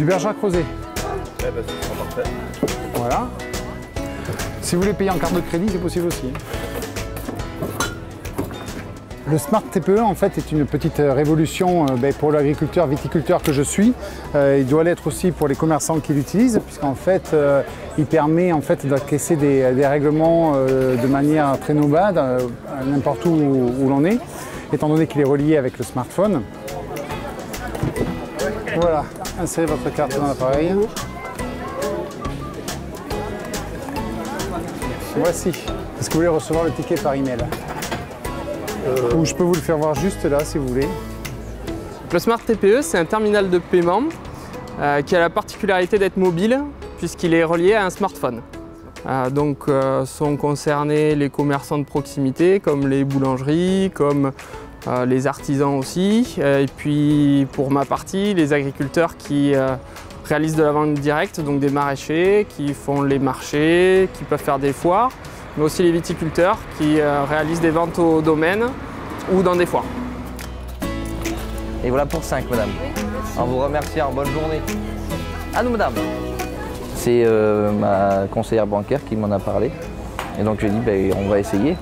Du Bergerac Rosé. Eh ben, ce sera parfait. Voilà. Si vous voulez payer en carte de crédit, c'est possible aussi. Le Smart TPE en fait est une petite révolution pour l'agriculteur, viticulteur que je suis. Il doit l'être aussi pour les commerçants qui l'utilisent, puisqu'en fait il permet en fait d'encaisser des règlements de manière très nomade, n'importe où l'on est, étant donné qu'il est relié avec le smartphone. Voilà, insérez votre carte dans l'appareil. Voici. Est-ce que vous voulez recevoir le ticket par email? Ou je peux vous le faire voir juste là si vous voulez. Le Smart TPE, c'est un terminal de paiement qui a la particularité d'être mobile puisqu'il est relié à un smartphone. Donc sont concernés les commerçants de proximité comme les boulangeries, comme les artisans aussi. Et puis pour ma partie, les agriculteurs qui réalisent de la vente directe, donc des maraîchers qui font les marchés, qui peuvent faire des foires, mais aussi les viticulteurs qui réalisent des ventes au domaine ou dans des foires. Et voilà pour 5, madame. En vous remerciant, bonne journée. À nous, madame. C'est ma conseillère bancaire qui m'en a parlé. Et donc j'ai dit, on va essayer.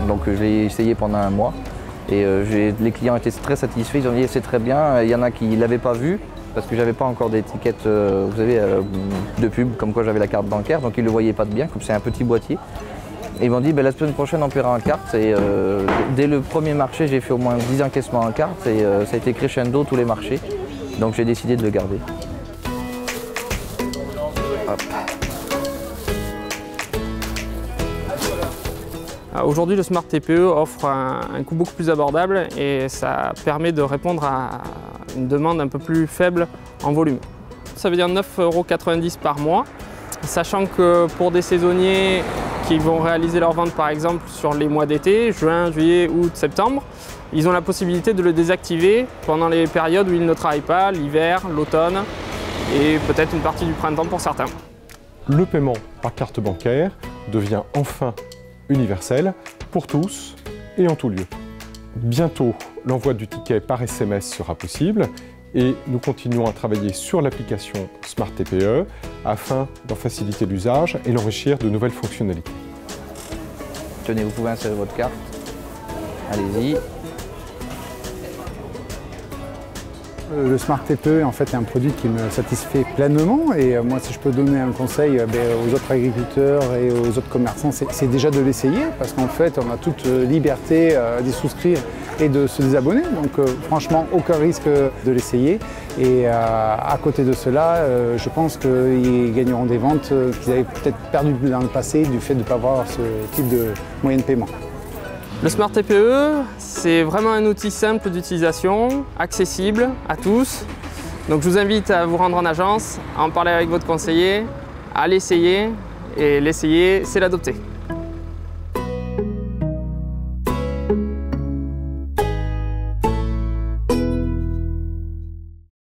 Donc je l'ai essayé pendant un mois. Et les clients étaient très satisfaits, ils ont dit c'est très bien. Il y en a qui ne l'avaient pas vu, parce que j'avais pas encore d'étiquette, vous savez, de pub, comme quoi j'avais la carte bancaire, donc ils ne le voyaient pas de bien, comme c'est un petit boîtier. Et ils m'ont dit la semaine prochaine on paiera en carte. Et dès le premier marché, j'ai fait au moins 10 encaissements en carte et ça a été crescendo tous les marchés. Donc j'ai décidé de le garder. Aujourd'hui, le Smart TPE offre un coût beaucoup plus abordable et ça permet de répondre à une demande un peu plus faible en volume. Ça veut dire 9,90 € par mois, sachant que pour des saisonniers qui vont réaliser leur vente par exemple sur les mois d'été, juin, juillet, août, septembre, ils ont la possibilité de le désactiver pendant les périodes où ils ne travaillent pas, l'hiver, l'automne et peut-être une partie du printemps pour certains. Le paiement par carte bancaire devient enfin universel pour tous et en tout lieu. Bientôt, l'envoi du ticket par SMS sera possible et nous continuons à travailler sur l'application Smart TPE afin d'en faciliter l'usage et l'enrichir de nouvelles fonctionnalités. Tenez, vous pouvez insérer votre carte. Allez-y. Le Smart TPE en fait est un produit qui me satisfait pleinement et moi si je peux donner un conseil aux autres agriculteurs et aux autres commerçants, c'est déjà de l'essayer parce qu'en fait on a toute liberté d'y souscrire et de se désabonner, donc franchement aucun risque de l'essayer et à côté de cela je pense qu'ils gagneront des ventes qu'ils avaient peut-être perdues dans le passé du fait de ne pas avoir ce type de moyen de paiement. Le Smart TPE, c'est vraiment un outil simple d'utilisation, accessible à tous. Donc je vous invite à vous rendre en agence, à en parler avec votre conseiller, à l'essayer. Et l'essayer, c'est l'adopter.